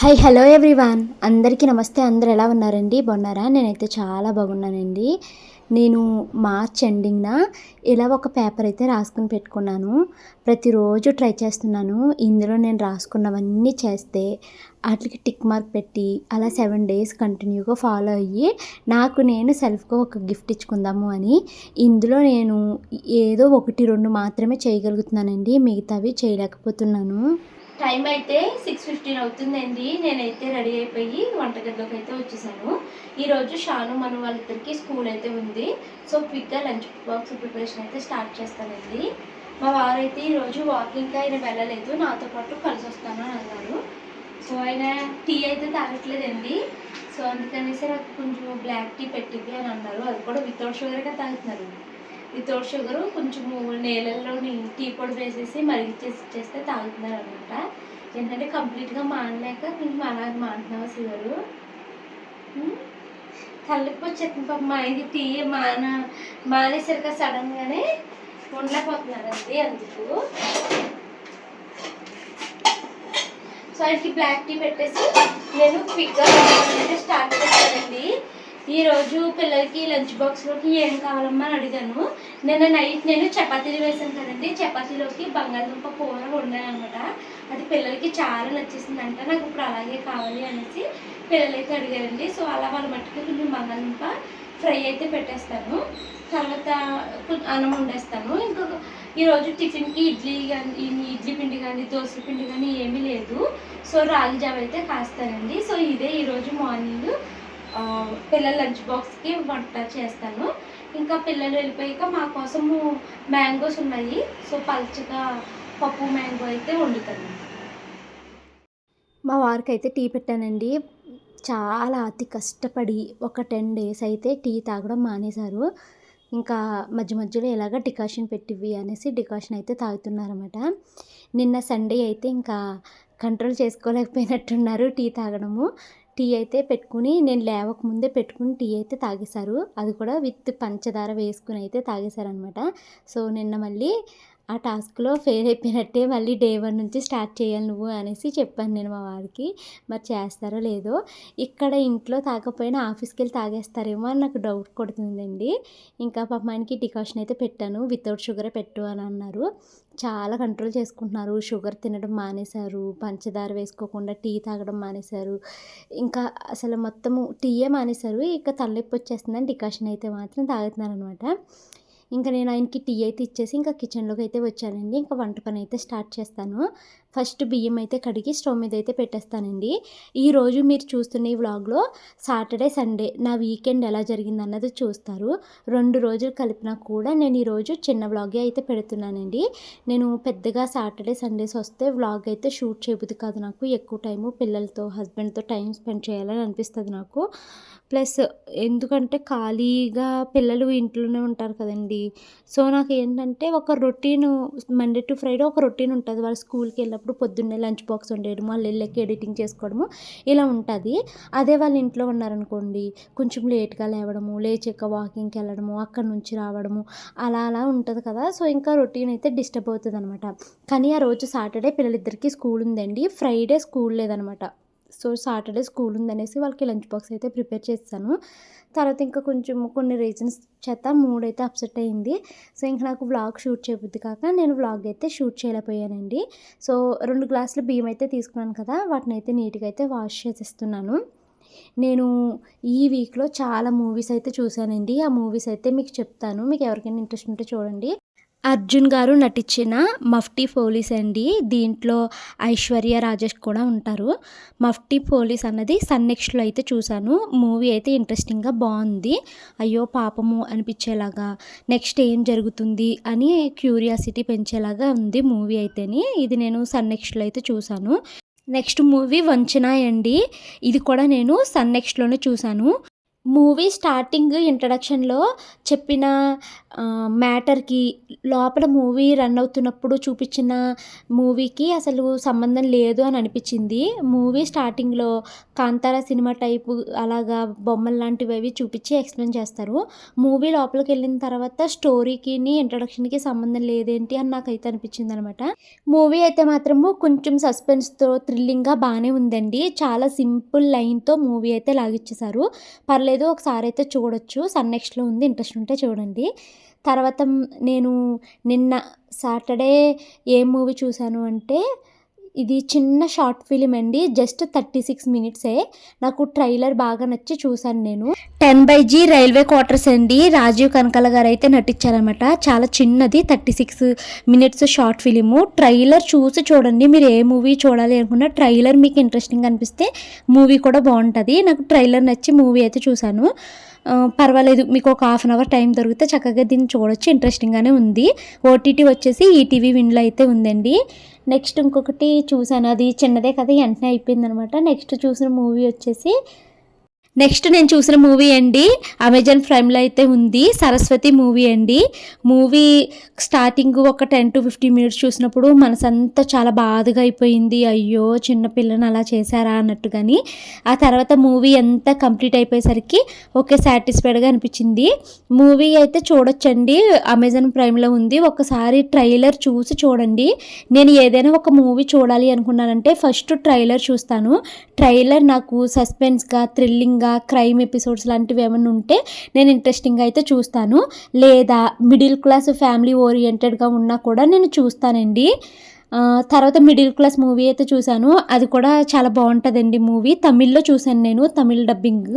Hi hello everyone, అందరికీ నమస్తే. అందరు ఎలా ఉన్నారండి? బాగున్నారా? నేనైతే చాలా బాగున్నానండి. నేను మార్చ్ ఎండింగ్న ఇలా ఒక పేపర్ అయితే రాసుకుని పెట్టుకున్నాను. ప్రతిరోజు ట్రై చేస్తున్నాను. ఇందులో నేను రాసుకున్నవన్నీ చేస్తే వాటికి టిక్ మార్క్ పెట్టి అలా 7 డేస్ కంటిన్యూగా ఫాలో అయ్యి నాకు నేను సెల్ఫ్గా ఒక గిఫ్ట్ ఇచ్చుకుందాము అని ఇందులో నేను ఏదో 1, 2 మాత్రమే చేయగలుగుతున్నానండి. మిగతావి చేయలేకపోతున్నాను. టైం అయితే 6:15 అవుతుందండి. నేనైతే రెడీ అయిపోయి వంటగదిలోకి అయితే వచ్చేసాను. ఈరోజు షాను మను వాళ్ళిద్దరికి స్కూల్ అయితే ఉంది. సో క్విక్గా లంచ్ బాక్స్ ప్రిపరేషన్ అయితే స్టార్ట్ చేస్తానండి. మా వారైతే ఈరోజు వాకింగ్కి ఆయన వెళ్ళలేదు, నాతో పాటు కలిసి వస్తాను అని అన్నారు. సో ఆయన టీ అయితే తాగట్లేదండి. సో అందుకనేసి నాకు కొంచెం బ్లాక్ టీ పెట్టింది అని అన్నారు. అది కూడా వితౌట్ షుగర్గా తాగుతున్నారు. వితౌట్ షుగరు కొంచెము నీళ్ళల్లోని టీ పొడి వేసేసి మరిగిచ్చేసి ఇచ్చేస్తే తాగుతున్నారు అనమాట. ఏంటంటే కంప్లీట్గా మానలేక కొంచెం అలాగే మాంటున్నావా షుగరు తలకి వచ్చేస్తుంది పాప. మా ఇది టీ మానేసరిగా సడన్గానే ఉండలేకపోతున్నారండి. అందుకు సో ఆయనకి బ్లాక్ టీ పెట్టేసి నేను క్విక్గా స్టార్ట్ చేస్తానండి. ఈరోజు పిల్లలకి లంచ్ బాక్స్లోకి ఏం కావాలమ్మా అని అడిగాను. నిన్న నైట్ నేను చపాతీలు వేసాను కదండి, చపాతీలోకి బంగాళదుంప కూర వండాను అనమాట. అది పిల్లలకి చాలా నచ్చేసిందంట. నాకు ఇప్పుడు అలాగే కావాలి అనేసి పిల్లలైతే అడిగారండి. సో అలా వాళ్ళ మట్టుకు కొంచెం బంగాళదుంప ఫ్రై అయితే పెట్టేస్తాను. తర్వాత అన్నం వండేస్తాను. ఇంకొక ఈరోజు టిఫిన్కి ఇడ్లీ పిండి కానీ దోశ పిండి కానీ ఏమీ లేదు. సో రాగి జావ అయితే కాస్తానండి. సో ఇదే ఈరోజు మార్నింగ్ పిల్లల లంచ్ బాక్స్కి వంట చేస్తాను. ఇంకా పిల్లలు వెళ్ళిపోయాక మా కోసము మ్యాంగోస్ ఉన్నాయి. సో పల్చగా పప్పు మ్యాంగో అయితే వండుతాను. మా వారికి అయితే టీ పెట్టానండి. చాలా అతి కష్టపడి ఒక 10 డేస్ అయితే టీ తాగడం మానేశారు. ఇంకా మధ్య మధ్యలో ఇలాగ డికాషన్ పెట్టివి అనేసి డికాషన్ అయితే తాగుతున్నారన్నమాట. నిన్న సండే అయితే ఇంకా కంట్రోల్ చేసుకోలేకపోయినట్టున్నారు టీ తాగడము. టీ అయితే పెట్టుకుని నేను లేవకముందే పెట్టుకుని టీ అయితే తాగేశారు. అది కూడా విత్ పంచదార వేసుకుని అయితే తాగేశారనమాట. సో నిన్న మళ్ళీ ఆ టాస్క్లో ఫెయిల్ అయిపోయినట్టే, మళ్ళీ డే 1 నుంచి స్టార్ట్ చేయాలి నువ్వు అనేసి చెప్పాను నేను మా వారికి. మరి చేస్తారో లేదో. ఇక్కడ ఇంట్లో తాగకపోయినా ఆఫీస్కి వెళ్ళి తాగేస్తారేమో అని నాకు డౌట్ కొడుతుందండి. ఇంకా పాపానికి డికాషన్ అయితే పెట్టాను. వితౌట్ షుగరే పెట్టు అని అన్నారు. చాలా కంట్రోల్ చేసుకుంటున్నారు. షుగర్ తినడం మానేశారు, పంచదార వేసుకోకుండా టీ తాగడం మానేశారు. ఇంకా అసలు మొత్తము టీయే మానేశారు. ఇక తలనొప్పి వచ్చేస్తుందని డికాషన్ అయితే మాత్రం తాగుతున్నారనమాట. ఇంకా నేను ఆయనకి టీ అయితే ఇచ్చేసి ఇంకా కిచెన్లోకి అయితే వచ్చానండి. ఇంకా వంట పని అయితే స్టార్ట్ చేస్తాను. ఫస్ట్ బియ్యం అయితే కడిగి స్టవ్ మీద అయితే పెట్టేస్తానండి. ఈరోజు మీరు చూస్తున్న ఈ వ్లాగ్లో సాటర్డే సండే నా వీకెండ్ ఎలా జరిగింది అన్నది చూస్తారు. 2 రోజులు కలిపినా కూడా నేను ఈరోజు చిన్న వ్లాగే అయితే పెడుతున్నానండి. నేను పెద్దగా సాటర్డే సండేస్ వస్తే వ్లాగ్ అయితే షూట్ చేయబుద్ది కాదు నాకు. ఎక్కువ టైము పిల్లలతో హస్బెండ్తో టైం స్పెండ్ చేయాలని అనిపిస్తుంది నాకు. ప్లస్ ఎందుకంటే ఖాళీగా పిల్లలు ఇంట్లోనే ఉంటారు కదండి. సో నాకు ఏంటంటే ఒక రొటీను మండే టు ఫ్రైడే ఒక రొటీన్ ఉంటుంది. వాళ్ళు స్కూల్కి వెళ్ళినప్పుడు పొద్దున్నే లంచ్ బాక్స్ వండేయడం, వాళ్ళు వెళ్ళకి ఎడిటింగ్ చేసుకోవడము ఇలా ఉంటుంది. అదే వాళ్ళు ఇంట్లో ఉన్నారనుకోండి, కొంచెం లేట్గా లేవడము, లేచాక వాకింగ్కి వెళ్ళడము, అక్కడి నుంచి రావడము అలా అలా ఉంటుంది కదా. సో ఇంకా రొటీన్ అయితే డిస్టర్బ్ అవుతుంది అనమాట. కానీ ఆ రోజు సాటర్డే పిల్లలిద్దరికీ స్కూల్ ఉందండి, ఫ్రైడే స్కూల్ లేదనమాట. సో సాటర్డే స్కూల్ ఉందనేసి వాళ్ళకి లంచ్ బాక్స్ అయితే ప్రిపేర్ చేస్తాను. తర్వాత ఇంకా కొంచెం కొన్ని రీజన్స్ చేత మూడ్ అయితే అప్సెట్ అయింది. సో ఇంక నాకు వ్లాగ్ షూట్ చేయబుద్ది కాక నేను వ్లాగ్ అయితే షూట్ చేయలేకపోయానండి. సో 2 గ్లాసులు బియ్యం అయితే తీసుకున్నాను కదా, వాటిని అయితే నీట్గా అయితే వాష్ చేసేస్తున్నాను. నేను ఈ వీక్లో చాలా మూవీస్ అయితే చూశానండి. ఆ మూవీస్ అయితే మీకు చెప్తాను. మీకు ఎవరికైనా ఇంట్రెస్ట్ ఉంటే చూడండి. అర్జున్ గారు నటించిన మఫ్టీ పోలీస్ అండి. దీంట్లో ఐశ్వర్య రాజేష్ కూడా ఉంటారు. మఫ్టీ పోలీస్ అన్నది సన్ నెక్స్ట్లో అయితే చూశాను. మూవీ అయితే ఇంట్రెస్టింగ్గా బాగుంది. అయ్యో పాపము అనిపించేలాగా, నెక్స్ట్ ఏం జరుగుతుంది అని క్యూరియాసిటీ పెంచేలాగా ఉంది మూవీ అయితేని. ఇది నేను సన్ నెక్స్ట్లో అయితే చూశాను. నెక్స్ట్ మూవీ వంచన అండి. ఇది కూడా నేను సన్ నెక్స్ట్లోనే చూశాను. మూవీ స్టార్టింగ్ ఇంట్రడక్షన్‌లో చెప్పిన మ్యాటర్‌కి, లోపల మూవీ రన్ అవుతున్నప్పుడు చూపిచ్చిన మూవీకి అసలు సంబంధం లేదు అని అనిపిచ్చింది. మూవీ స్టార్టింగ్‌లో 'కాంతార' సినిమా టైపు అలాగా బొమ్మల్లాంటివి అవి చూపిచ్చి ఎక్స్‌ప్లెయిన్ చేస్తారు. మూవీ లోపలికెళ్ళిన తర్వాత స్టోరీకిని, ఇంట్రడక్షన్‌కి సంబంధం లేదేంటి అని నాకైతే అనిపిచ్చిందనమాట. మూవీ అయితే మాత్రము కొంచెం సస్పెన్స్‌తో, థ్రిల్లింగ్‌గా బానే ఉందండి. చాలా సింపుల్ లైన్‌తో మూవీ అయితే లాగిచ్చేశారు. పర్లేదు ఒకసారైతే చూడొచ్చు. సన్ నెక్స్ట్‌లో ఉంది. ఇంట్రెస్ట్ ఉంటే చూడండి. తర్వాత నేను నిన్న సాటర్డే ఏ మూవీ చూశాను అంటే, ఇది చిన్న షార్ట్ ఫిల్మ్ అండి. జస్ట్ 36 మినిట్సే. నాకు ట్రైలర్ బాగా నచ్చి చూశాను నేను. 10/G రైల్వే క్వార్టర్స్ అండి. రాజీవ్ కనకాల గారైతే నటించారనమాట. చాలా చిన్నది 36 మినిట్స్ షార్ట్ ఫిలిము. ట్రైలర్ చూసి చూడండి. మీరు ఏ మూవీ చూడాలి అనుకున్నా ట్రైలర్ మీకు ఇంట్రెస్టింగ్ అనిపిస్తే మూవీ కూడా బావుంటది. నాకు ట్రైలర్ నచ్చి మూవీ అయితే చూశాను. పర్వాలేదు, మీకు ఒక హాఫ్ అన్ అవర్ టైం దొరికితే చక్కగా దీన్ని చూడొచ్చు. ఇంట్రెస్టింగ్‌గానే ఉంది. ఓటీటీ వచ్చేసి ఈటీవీ విన్‌లో అయితే ఉందండి. నెక్స్ట్ ఇంకొకటి చూశాను. అది చిన్నదే కదా! వెంటనే అయిపోయిందనమాట. నెక్స్ట్ నేను చూసిన మూవీ అండి, అమెజాన్ ప్రైమ్‌లో అయితే ఉంది. 'సరస్వతి' మూవీ అండి. మూవీ స్టార్టింగ్ ఒక 10-15 మినిట్స్ చూసినప్పుడు మనసంతా చాలా బాధగా అయిపోయింది. అయ్యో! చిన్న పిల్లని అలా చేశారా అన్నట్టుగాని. ఆ తర్వాత మూవీ అంతా కంప్లీట్ అయిపోయేసరికి ఓకే, సాటిస్ఫైడ్‌గా అనిపించింది. మూవీ అయితే చూడొచ్చండి. అమెజాన్ ప్రైమ్‌లో ఉంది. ఒక్కసారి ట్రైలర్ చూసి చూడండి. నేను ఏదైనా ఒక మూవీ చూడాలి అనుకున్నానంటే ఫస్ట్ ట్రైలర్ చూస్తాను. ట్రైలర్ నాకు సస్పెన్స్‌గా, థ్రిల్లింగ్‌గా, క్రైమ్ ఎపిసోడ్స్ లాంటివి ఏమన్నా ఉంటే నేను ఇంట్రెస్టింగ్‌గా అయితే చూస్తాను. లేదా మిడిల్ క్లాస్ ఫ్యామిలీ ఓరియెంటెడ్‌గా ఉన్నా కూడా నేను చూస్తానండి. తర్వాత మిడిల్ క్లాస్ మూవీ అయితే చూశాను. అది కూడా చాలా బావుంటదండి మూవీ. తమిళ్‌లో చూశాను నేను. తమిళ్ డబ్బింగ్.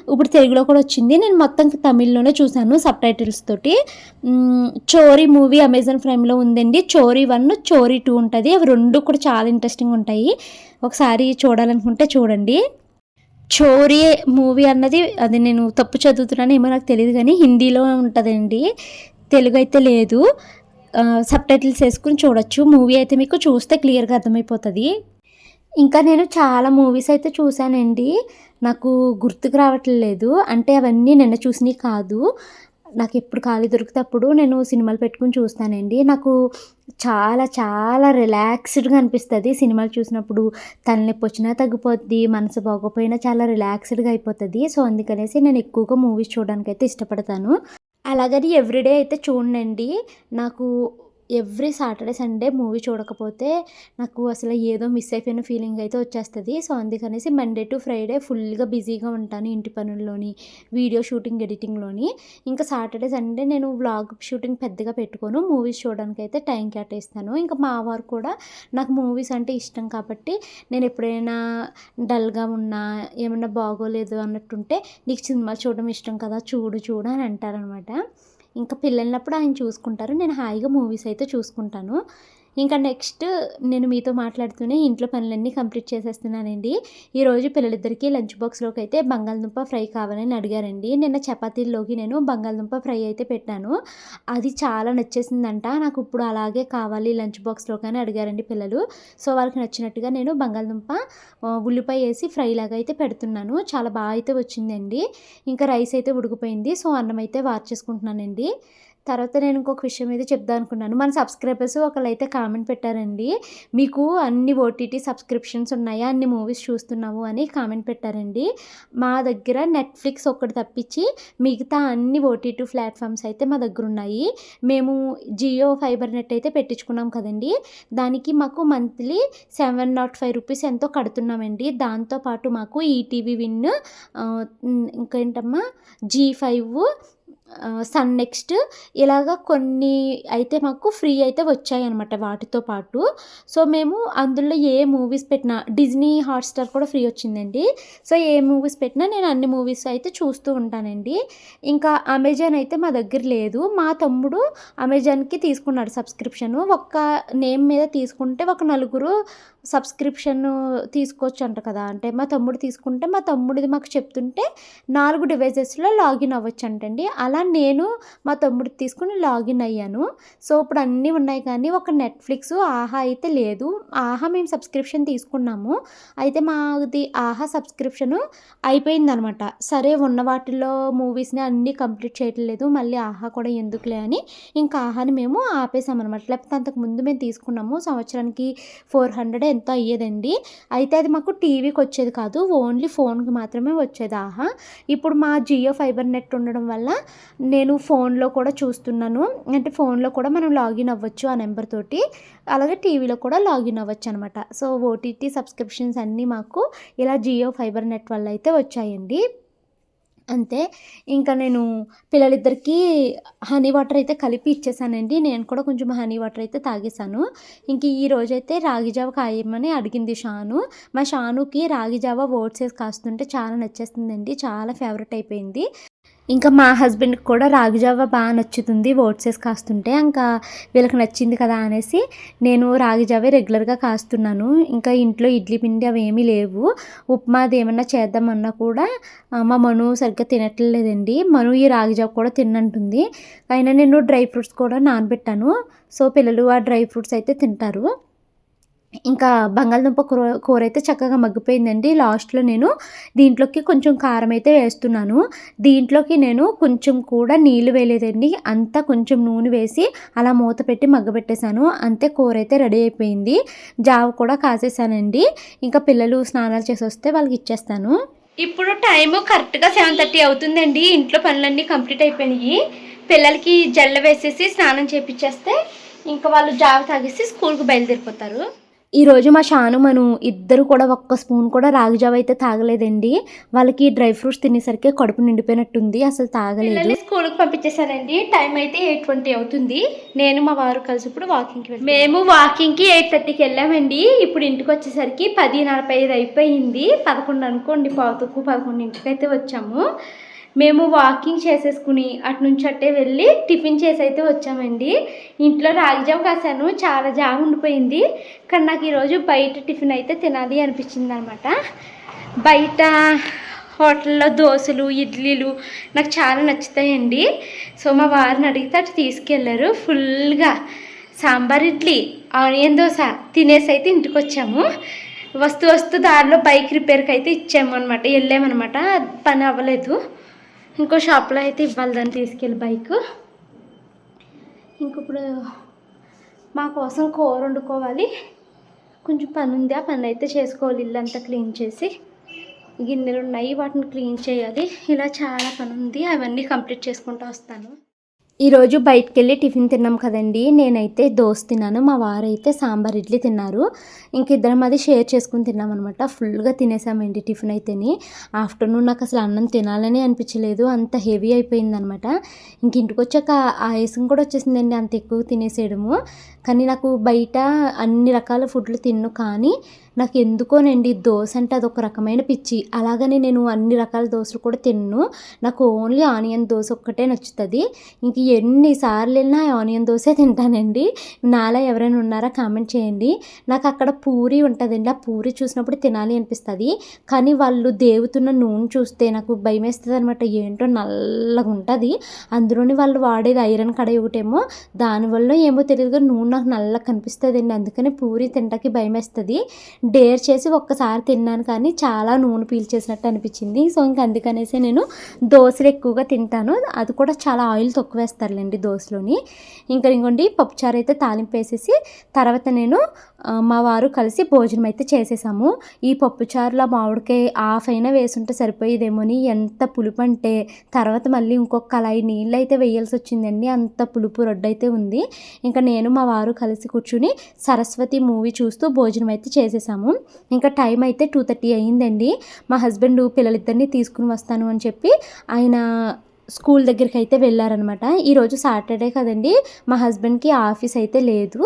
ఇప్పుడు తెలుగులో కూడా వచ్చింది. నేను మొత్తం తమిళ్‌లోనే చూశాను సబ్‌టైటిల్స్ తోటి. 'చోరీ' మూవీ అమెజాన్ ప్రైమ్‌లో ఉందండి. 'చోరీ 1', 'చోరీ 2' ఉంటది. అవి 2 కూడా చాలా ఇంట్రెస్టింగ్‌గా ఉంటాయి. ఒకసారి చూడాలనుకుంటే చూడండి. 'చోరీ' మూవీ అన్నది అది నేను తప్పు చదువుతున్నానో ఏమో నాకు తెలీదు గానీ హిందీలో ఉంటదండి. తెలుగు అయితే లేదు. సబ్‌టైటిల్స్ యేసుకొని చూడొచ్చు. మూవీ అయితే మీకు చూస్తే క్లియర్‌గా అర్థమైపోతది. ఇంకా నేను చాలా మూవీస్ అయితే చూశానండి. నాకు గుర్తుకు రావట్లేదు. అంటే అవన్నీ నిన్న చూసినయి కాదు. నాకెప్పుడు ఖాళీ దొరికితే అప్పుడు నేను సినిమాలు పెట్టుకొని చూస్తానండి. నాకు చాలా చాలా రిలాక్స్‌డ్‌గా అనిపిస్తది సినిమాలు చూసినప్పుడు. తలనొప్పొచ్చినా తగ్గిపోద్ది. మనసు బాగోపోయినా చాలా రిలాక్స్‌డ్‌గా అయిపోతది. సో, అందుకనేసి నేను ఎక్కువగా మూవీస్ చూడడానికైతే ఇష్టపడతాను. అలాగని ఎవ్రీడే అయితే చూడనండి. నాకు ఎవ్రీ సాటర్‌డే, సండే మూవీ చూడకపోతే నాకు అసలు ఏదో మిస్ అయిపోయిన ఫీలింగ్ అయితే వచ్చేస్తది. సో, అందుకనేసి మండే టు ఫ్రైడే ఫుల్‌గా బిజీగా ఉంటాను ఇంటి పనుల్లోని, వీడియో షూటింగ్, ఎడిటింగ్‌లోని. ఇంకా సాటర్‌డే, సండే నేను వ్లాగ్ షూటింగ్ పెద్దగా పెట్టుకోను. మూవీస్ చూడడానికైతే టైం కేటాయిస్తాను. ఇంకా మా వారు కూడా నాకు మూవీస్ అంటే ఇష్టం కాబట్టి నేను ఎప్పుడైనా డల్‌గా ఉన్నా, ఏమన్నా బాగోలేదు అన్నట్టుంటే, "నీకు సినిమాలు చూడడం ఇష్టం కదా! చూడు చూడు" అని అంటారనమాట. ఇంకా పిల్లలున్నప్పుడు ఆయన చూసుకుంటారు. నేను హాయిగా మూవీస్ అయితే చూసుకుంటాను. ఇంకా నెక్స్ట్ నేను మీతో మాట్లాడుతూనే ఇంట్లో పనులన్నీ కంప్లీట్ చేసేస్తున్నానండి. ఈరోజు పిల్లలిద్దరికీ లంచ్ బాక్స్‌లోకి అయితే బంగాళదుంప ఫ్రై కావాలని అడిగారండి. నిన్న చపాతీల్లోకి నేను బంగాళదుంప ఫ్రై అయితే పెట్టాను. అది చాలా నచ్చేసిందంట. నాకు ఇప్పుడు అలాగే కావాలి లంచ్ బాక్స్‌లోకి అని అడిగారండి పిల్లలు. సో, వాళ్ళకి నచ్చినట్టుగా నేను బంగాళదుంప ఉల్లిపాయ ఏసి ఫ్రై లాగా అయితే పెడుతున్నాను. చాలా బాగా అయితే వచ్చిందండి. ఇంకా రైస్ అయితే ఉడికిపోయింది. సో, అన్నం అయితే వార్చేసుకుంటున్నానండి. తర్వాత నేను ఇంకొక విషయం అయితే చెప్దాం అనుకున్నాను. మన సబ్స్క్రైబర్స్ ఒకళ్ళైతే కామెంట్ పెట్టారండి. మీకు అన్ని ఓటీటీ సబ్స్క్రిప్షన్స్ ఉన్నాయా? అన్ని మూవీస్ చూస్తున్నాము అని కామెంట్ పెట్టారండి. మా దగ్గర నెట్‌ఫ్లిక్స్ ఒక్కటి తప్పించి మిగతా అన్ని ఓటీటీ ప్లాట్‌ఫామ్స్ అయితే మా దగ్గరున్నాయి. మేము జియో ఫైబర్ నెట్ అయితే పెట్టించుకున్నాం కదండీ! దానికి మాకు మంత్లీ ₹705 ఎంతో కడుతున్నామండి. దాంతో పాటు మాకు ఈటీవీ విన్, ఇంకేంటమ్మా, జీ5, సన్ నెక్స్ట్ ఇలాగ కొన్ని అయితే మాకు ఫ్రీ అయితే వచ్చాయన్నమాట వాటితో పాటు. సో, మేము అందులో ఏ మూవీస్ పెట్టినా, డిజ్నీ హాట్‌స్టార్ కూడా ఫ్రీ వచ్చిందండి. సో, ఏ మూవీస్ పెట్టినా నేను అన్ని మూవీస్ అయితే చూస్తూ ఉంటానండి. ఇంకా అమెజాన్ అయితే మా దగ్గర లేదు. మా తమ్ముడు అమెజాన్‌కి తీసుకున్నాడు సబ్స్క్రిప్షను. ఒక్క నేమ్ మీద తీసుకుంటే ఒక నలుగురు సబ్స్క్రిప్షన్ తీసుకోవచ్చంట కదా! అంటే మా తమ్ముడు తీసుకుంటే మా తమ్ముడిది మాకు చెప్తుంటే 4 డివైజెస్‌లో లాగిన్ అవ్వచ్చంటండి. అలా నేను మా తమ్ముడికి తీసుకుని లాగిన్ అయ్యాను. సో ఇప్పుడు అన్నీ ఉన్నాయి కానీ ఒక నెట్‌ఫ్లిక్స్, ఆహా అయితే లేదు. ఆహా మేము సబ్స్క్రిప్షన్ తీసుకున్నాము. అయితే మాది ఆహా సబ్స్క్రిప్షను అయిపోయిందనమాట. సరే ఉన్న వాటిల్లో మూవీస్‌ని అన్నీ కంప్లీట్ చేయట్లేదు. మళ్ళీ ఆహా కూడా ఎందుకులే అని ఇంకా ఆహాని మేము ఆపేసామనమాట. లేకపోతే అంతకుముందు మేము తీసుకున్నాము. సంవత్సరానికి 400 ఎంతో అయ్యేదండి. అయితే అది మాకు టీవీకి వచ్చేది కాదు. ఓన్లీ ఫోన్‌కి మాత్రమే వచ్చేది ఆహా. ఇప్పుడు మా జియో ఫైబర్ నెట్ ఉండడం వల్ల నేను ఫోన్‌లో కూడా చూస్తున్నాను. అంటే ఫోన్‌లో కూడా మనం లాగిన్ అవ్వచ్చు ఆ నెంబర్ తోటి. అలాగే టీవీలో కూడా లాగిన్ అవ్వచ్చనమాట. సో ఓటీటీ సబ్స్క్రిప్షన్స్ అన్నీ మాకు ఇలా జియో ఫైబర్ నెట్ వల్ల అయితే వచ్చాయండి. అంతే. ఇంకా నేను పిల్లలిద్దరికీ హనీ వాటర్ అయితే కలిపి ఇచ్చేసానండి. నేను కూడా కొంచెం హనీ వాటర్ అయితే తాగేసాను. ఇంక ఈరోజైతే రాగి జావ కాయమని అడిగింది షాను. మా షానుకి రాగి జావ ఓట్స్ ఏసి కాస్తుంటే చాలా నచ్చేస్తుందండి. చాలా ఫేవరెట్ అయిపోయింది. ఇంకా మా హస్బెండ్‌కి కూడా రాగి జావ నచ్చుతుంది ఓట్స్ ఏసి కాస్తుంటే. ఇంకా వీళ్ళకి నచ్చింది కదా అనేసి నేను రాగి జావే రెగ్యులర్‌గా కాస్తున్నాను. ఇంకా ఇంట్లో ఇడ్లీ పిండి అవేమీ లేవు. ఉప్మాది ఏమన్నా చేద్దామన్నా కూడా మా మను సరిగ్గా తినట్లేదండి. మను ఈ రాగి జావ కూడా తినంటుంది. అయినా నేను డ్రై ఫ్రూట్స్ కూడా నానబెట్టాను. సో పిల్లలు ఆ డ్రై ఫ్రూట్స్ అయితే తింటారు. ఇంకా బంగాళదుంప కూర అయితే చక్కగా మగ్గిపోయిందండి. లాస్ట్‌లో నేను దీంట్లోకి కొంచెం కారం అయితే వేస్తున్నాను. దీంట్లోకి నేను కొంచెం కూడా నీళ్లు వేయలేదండి. అంతా కొంచెం నూనె వేసి అలా మూత పెట్టి మగ్గబెట్టేసాను. అంతే కూర అయితే రెడీ అయిపోయింది. జావ కూడా కాసేసానండి. ఇంకా పిల్లలు స్నానాలు చేసొస్తే వాళ్ళకి ఇచ్చేస్తాను. ఇప్పుడు టైము కరెక్ట్‌గా 7:30 అవుతుందండి. ఇంట్లో పనులన్నీ కంప్లీట్ అయిపోయినాయి. పిల్లలకి జల్ల వేసేసి స్నానం చేపిచ్చేస్తే ఇంకా వాళ్ళు జావ తాగేసి స్కూల్‌కి బయలుదేరిపోతారు. ఈరోజు మా షాను, మను ఇద్దరు కూడా ఒక్క స్పూన్ కూడా రాగి జావ అయితే తాగలేదండి. వాళ్ళకి డ్రై ఫ్రూట్స్ తినేసరికి కడుపు నిండిపోయినట్టుంది. అసలు తాగలేదు. పిల్లల్ని స్కూల్‌కి పంపించేసానండి. టైం అయితే 8:20 అవుతుంది. నేను మా వారు కలిసి ఇప్పుడు వాకింగ్‌కి వెళ్ళాము. మేము వాకింగ్‌కి 8:30కి వెళ్ళామండి. ఇప్పుడు ఇంటికి వచ్చేసరికి 10:45 అయిపోయింది. 11 అనుకోండి, 11:15 అయితే వచ్చాము. మేము వాకింగ్ చేసేసుకుని అటు నుంచి అట్టే వెళ్ళి టిఫిన్ చేసి అయితే వచ్చామండి. ఇంట్లో రాగి జావ కాసాను. చాలా జావ ఉండిపోయింది. కానీ నాకు ఈరోజు బయట టిఫిన్ అయితే తినాలి అనిపించింది అనమాట. బయట హోటల్లో దోశలు, ఇడ్లీలు నాకు చాలా నచ్చుతాయండి. సో మా వారిని అడిగితే అటు తీసుకెళ్ళారు. ఫుల్గా సాంబార్ ఇడ్లీ, ఆనియన్ దోశ తినేసి అయితే ఇంటికి వచ్చాము. వస్తూ దారిలో బైక్ రిపేర్కి అయితే ఇచ్చాము అనమాట. వెళ్ళామన్నమాట. పని అవ్వలేదు. ఇంకో షాప్లో అయితే ఇవ్వాలి దాన్ని తీసుకెళ్ళి బైక్. ఇంకిప్పుడు మా కోసం కూర వండుకోవాలి. కొంచెం పని ఉంది. ఆ పని అయితే చేసుకోవాలి. ఇల్లంతా క్లీన్ చేసి గిన్నెలు ఉన్నాయి, వాటిని క్లీన్ చేయాలి. ఇలా చాలా పని ఉంది. అవన్నీ కంప్లీట్ చేసుకుంటూ వస్తాను. ఈరోజు బయటకెళ్ళి టిఫిన్ తిన్నాం కదండి. నేనైతే దోశ తిన్నాను. మా వారైతే సాంబార్ ఇడ్లీ తిన్నారు. ఇంక ఇద్దరం అది షేర్ చేసుకుని తిన్నామన్నమాట. ఫుల్గా తినేసామండి టిఫిన్ అయితేని. ఆఫ్టర్నూన్ నాకు అసలు అన్నం తినాలని అనిపించలేదు. అంత హెవీ అయిపోయిందనమాట. ఇంక ఇంటికి వచ్చాక ఆయాసం కూడా వచ్చేసిందండి, అంత ఎక్కువ తినేసేయడము. కానీ నాకు బయట అన్ని రకాల ఫుడ్లు తిన్ను, కానీ నాకు ఎందుకోనండి దోశ అంటే అదొక రకమైన పిచ్చి. అలాగని నేను అన్ని రకాల దోశలు కూడా తిన్ను. నాకు ఓన్లీ ఆనియన్ దోశ ఒక్కటే నచ్చుతుంది. ఇంక ఎన్నిసార్లు వెళ్ళినా ఆనియన్ దోశే తింటానండి. నాలా ఎవరైనా ఉన్నారా కామెంట్ చేయండి. నాకు అక్కడ పూరి ఉంటుందండి. ఆ పూరి చూసినప్పుడు తినాలి అనిపిస్తుంది. కానీ వాళ్ళు దేవుతున్న నూనె చూస్తే నాకు భయం వేస్తుంది అనమాట. ఏంటో నల్లగా ఉంటుంది. అందులోని వాళ్ళు వాడేది ఐరన్ కడాయి ఒకటేమో, దానివల్ల ఏమో తెలియదు కానీ నూనె నాకు నల్లగా కనిపిస్తుందండి. అందుకని పూరి తింటాకి భయం వేస్తుంది. డేర్ చేసి ఒక్కసారి తిన్నాను కానీ చాలా నూనె పీల్చేసినట్టు అనిపించింది. సో ఇంక అందుకనేసి నేను దోశలు ఎక్కువగా తింటాను. అది కూడా చాలా ఆయిల్ తక్కువ వేస్తారులేండి దోశలోని. ఇంకా ఇంకోండి పప్పుచారు అయితే తాలింపు వేసేసి తర్వాత నేను మా వారు కలిసి భోజనం అయితే చేసేసాము. ఈ పప్పుచారులో మామిడికాయ హాఫ్ అయినా వేసుంటే సరిపోయేదేమోని, ఎంత పులుపు అంటే తర్వాత మళ్ళీ ఇంకొక కళాయి నీళ్ళు అయితే వేయాల్సి వచ్చిందండి. అంత పులుపు రొడ్డైతే ఉంది. ఇంకా నేను మా వారు కలిసి కూర్చుని సరస్వతి మూవీ చూస్తూ భోజనం అయితే చేసేసాము. ఇంకా టైం అయితే 2:30 అయ్యిందండి. మా హస్బెండ్ పిల్లలిద్దరిని తీసుకుని వస్తాను అని చెప్పి ఆయన స్కూల్ దగ్గరికి అయితే వెళ్ళారనమాట. ఈరోజు సాటర్డే కదండి. మా హస్బెండ్కి ఆఫీస్ అయితే లేదు.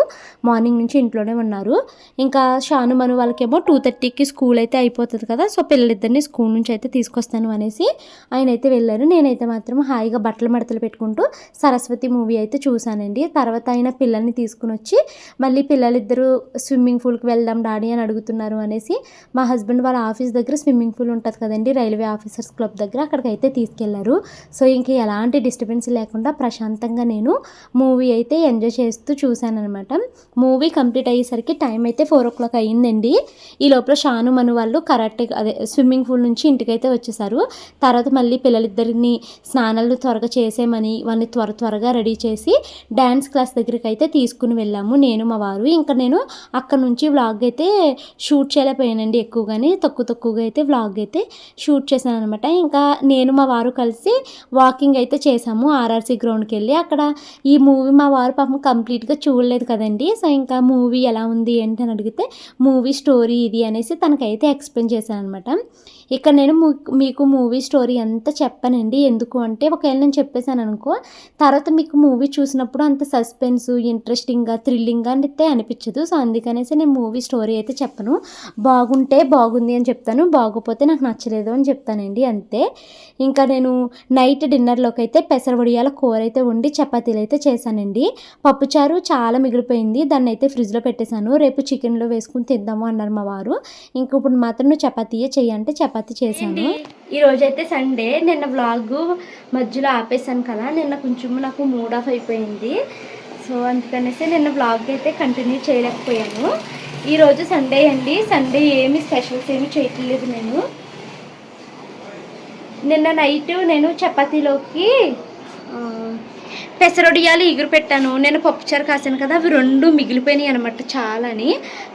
మార్నింగ్ నుంచి ఇంట్లోనే ఉన్నారు. ఇంకా షాను, మను వాళ్ళకేమో 2:30కి స్కూల్ అయితే అయిపోతుంది కదా. సో పిల్లలిద్దరిని స్కూల్ నుంచి అయితే తీసుకొస్తాను అనేసి ఆయన అయితే వెళ్ళారు. నేనైతే మాత్రం హాయిగా బట్టలు మడతలు పెట్టుకుంటూ సరస్వతి మూవీ అయితే చూశానండి. తర్వాత ఆయన పిల్లల్ని తీసుకుని వచ్చి మళ్ళీ పిల్లలిద్దరూ స్విమ్మింగ్ పూల్కి వెళ్దాం డాడీ అని అడుగుతున్నారు అనేసి మా హస్బెండ్ వాళ్ళ ఆఫీస్ దగ్గర స్విమ్మింగ్ పూల్ ఉంటుంది కదండి, రైల్వే ఆఫీసర్స్ క్లబ్ దగ్గర, అక్కడికైతే తీసుకెళ్లారు. సో ఇంక ఎలాంటి డిస్టర్బెన్స్ లేకుండా ప్రశాంతంగా నేను మూవీ అయితే ఎంజాయ్ చేస్తూ చూశాననమాట. మూవీ కంప్లీట్ అయ్యేసరికి టైం అయితే 4:00 అయ్యిందండి. ఈ లోపల షాను మను వాళ్ళు స్విమ్మింగ్ పూల్ నుంచి ఇంటికైతే వచ్చేసారు. తర్వాత మళ్ళీ పిల్లలిద్దరిని స్నానాలు త్వరగా చేసేయమని వాళ్ళని త్వరగా రెడీ చేసి డ్యాన్స్ క్లాస్ దగ్గరికి అయితే తీసుకుని వెళ్ళాము నేను మా వారు. ఇంకా నేను అక్కడ నుంచి వ్లాగ్ అయితే షూట్ చేయలేకపోయానండి ఎక్కువగాని, తక్కువగా అయితే వ్లాగ్ అయితే షూట్ చేశాను అనమాట. ఇంకా నేను మా వారు కలిసి వాకింగ్ అయితే చేసాము ఆర్ఆర్సీ గ్రౌండ్కి వెళ్ళి. అక్కడ ఈ మూవీ మా వారు పాపం కంప్లీట్గా చూడలేదు కదండి. సో ఇంకా మూవీ ఎలా ఉంది ఏంటి అని అడిగితే మూవీ స్టోరీ ఇది అనేసి తనకైతే ఎక్స్ప్లెయిన్ చేశాను అనమాట. ఇక్కడ నేను మీకు మూవీ స్టోరీ అంతా చెప్పానండి. ఎందుకు అంటే ఒకవేళ నేను చెప్పేశాను అనుకో, తర్వాత మీకు మూవీ చూసినప్పుడు అంత సస్పెన్స్ ఇంట్రెస్టింగ్గా థ్రిల్లింగ్గా అయితే అనిపించదు. సో అందుకనేసి నేను మూవీ స్టోరీ అయితే చెప్పను. బాగుంటే బాగుంది అని చెప్తాను, బాగోపోతే నాకు నచ్చలేదు అని చెప్తానండి, అంతే. ఇంకా నేను నైట్ డిన్నర్లోకి అయితే పెసరవడియాల కూర అయితే వండి చపాతీలు అయితే చేశానండి. పప్పుచారు చాలా మిగిలిపోయింది, దాన్ని అయితే ఫ్రిడ్జ్లో పెట్టేశాను. రేపు చికెన్లో వేసుకుని తిందాము అన్నారు మా వారు. ఇంక ఇప్పుడు మాత్రం నువ్వు చపాతీయే చెయ్యంటే చపాతీ చేశాను. ఈరోజు అయితే సండే. నిన్న వ్లాగ్ మధ్యలో ఆపేసాను కదా, నిన్న కొంచెం నాకు మూడ్ ఆఫ్ అయిపోయింది. సో అందుకనేసి నిన్న వ్లాగ్ అయితే కంటిన్యూ చేయలేకపోయాను. ఈరోజు సండే అండి. సండే ఏమి స్పెషల్స్ ఏమి చేయట్లేదు నేను. నిన్న నైట్ నేను చపాతీలోకి పెసరొడియాలు ఎగురు పెట్టాను. నేను పప్పుచారు కాసాను కదా, అవి 2 మిగిలిపోయినాయి అనమాట చాలాని.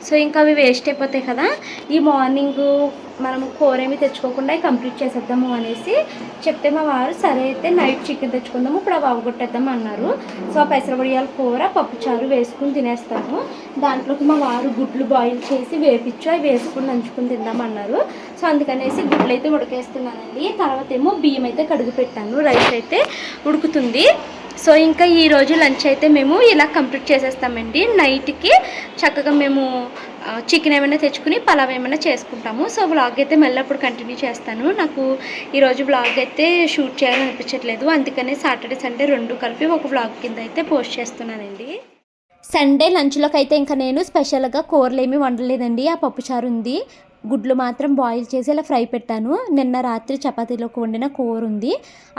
సో ఇంకా అవి వేస్ట్ అయిపోతాయి కదా, ఈ మార్నింగ్ మనము కూర ఏమి తెచ్చుకోకుండా కంప్లీట్ చేసేద్దాము అనేసి చెప్తే మా వారు సరే అయితే నైట్ చికెన్ తెచ్చుకుందాము, ఇప్పుడు అవి అవగొట్టేద్దాం అన్నారు. సో ఆ పెసరొడియాల కూర పప్పుచారు వేసుకుని తినేస్తాము. దాంట్లోకి మా వారు గుడ్లు బాయిల్ చేసి వేపించు అవి వేసుకుని నంచుకుని తిందామన్నారు. సో అందుకనేసి గుడ్లు అయితే ఉడకేస్తున్నానండి. తర్వాత ఏమో బియ్యం అయితే కడుగు పెట్టాను, రైస్ అయితే ఉడుకుతుంది. సో ఇంకా ఈరోజు లంచ్ అయితే మేము ఇలా కంప్లీట్ చేసేస్తామండి. నైట్కి చక్కగా మేము చికెన్ ఏమైనా తెచ్చుకుని పలావ్ ఏమైనా చేసుకుంటాము. సో వ్లాగ్ అయితే మళ్ళీ అప్పుడు కంటిన్యూ చేస్తాను. నాకు ఈరోజు వ్లాగ్ అయితే షూట్ చేయాలని అనిపించట్లేదు, అందుకని సాటర్డే సండే 2 కలిపి ఒక వ్లాగ్ కింద అయితే పోస్ట్ చేస్తున్నానండి. సండే లంచ్లోకి అయితే ఇంకా నేను స్పెషల్గా కూరలు ఏమీ వండలేదండి. ఆ పప్పుచారు ఉంది, గుడ్లు మాత్రం బాయిల్ చేసి ఇలా ఫ్రై పెట్టాను. నిన్న రాత్రి చపాతీలోకి వండిన కూర ఉంది,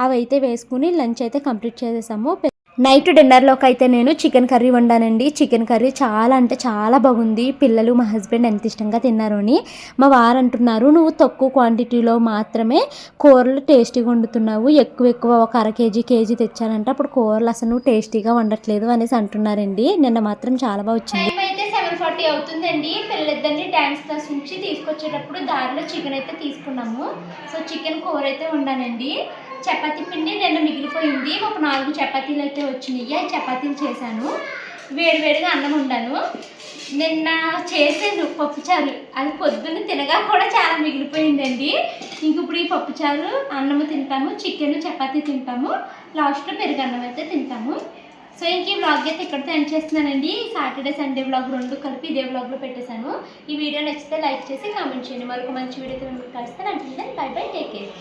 అవి అయితే వేసుకుని లంచ్ అయితే కంప్లీట్ చేసేసాము. నైట్ డిన్నర్లోకి అయితే నేను చికెన్ కర్రీ వండానండి. చికెన్ కర్రీ చాలా అంటే చాలా బాగుంది. పిల్లలు మా హస్బెండ్ ఎంత ఇష్టంగా తిన్నారు అని. మా వారు అంటున్నారు, నువ్వు తక్కువ క్వాంటిటీలో మాత్రమే కూరలు టేస్టీగా వండుతున్నావు, ఎక్కువ ఒక అర కేజీ తెచ్చానంటే అప్పుడు కూరలు అసలు నువ్వు టేస్టీగా వండట్లేదు అనేసి అంటున్నారండి. నిన్న మాత్రం చాలా బాగా వచ్చింది. 7:40 అవుతుందండి. పిల్లలిద్దరిని డ్యాన్స్ క్లాస్ నుంచి తీసుకొచ్చేటప్పుడు దారిలో చికెన్ అయితే తీసుకున్నాము. సో చికెన్ కూర అయితే వండానండి. చపాతీ పిండి నిన్న మిగిలిపోయింది, ఒక 4 చపాతీలు అయితే వచ్చినాయి, చపాతీలు చేశాను. వేడివేడిగా అన్నం వండాను. నిన్న చేసాను పప్పుచారు, అది పొద్దున్న తినగా కూడా చాలా మిగిలిపోయిందండి. ఇంక ఇప్పుడు ఈ పప్పుచారు అన్నము తింటాము, చికెన్ చపాతీ తింటాము, లాస్ట్లో పెరుగన్నం అయితే తింటాము. సో ఇంక ఈ వ్లాగ్ అయితే ఇక్కడితో ఎండ్ చేస్తున్నానండి. సాటర్డే సండే వ్లాగ్ 2 కలిపి ఇదే వ్లాగ్లో పెట్టేశాను. ఈ వీడియో నచ్చితే లైక్ చేసి కామెంట్ చేయండి. మరొక మంచి వీడియోతో మేము కలుస్తాను. అంటే బై బై, టేక్ కేర్.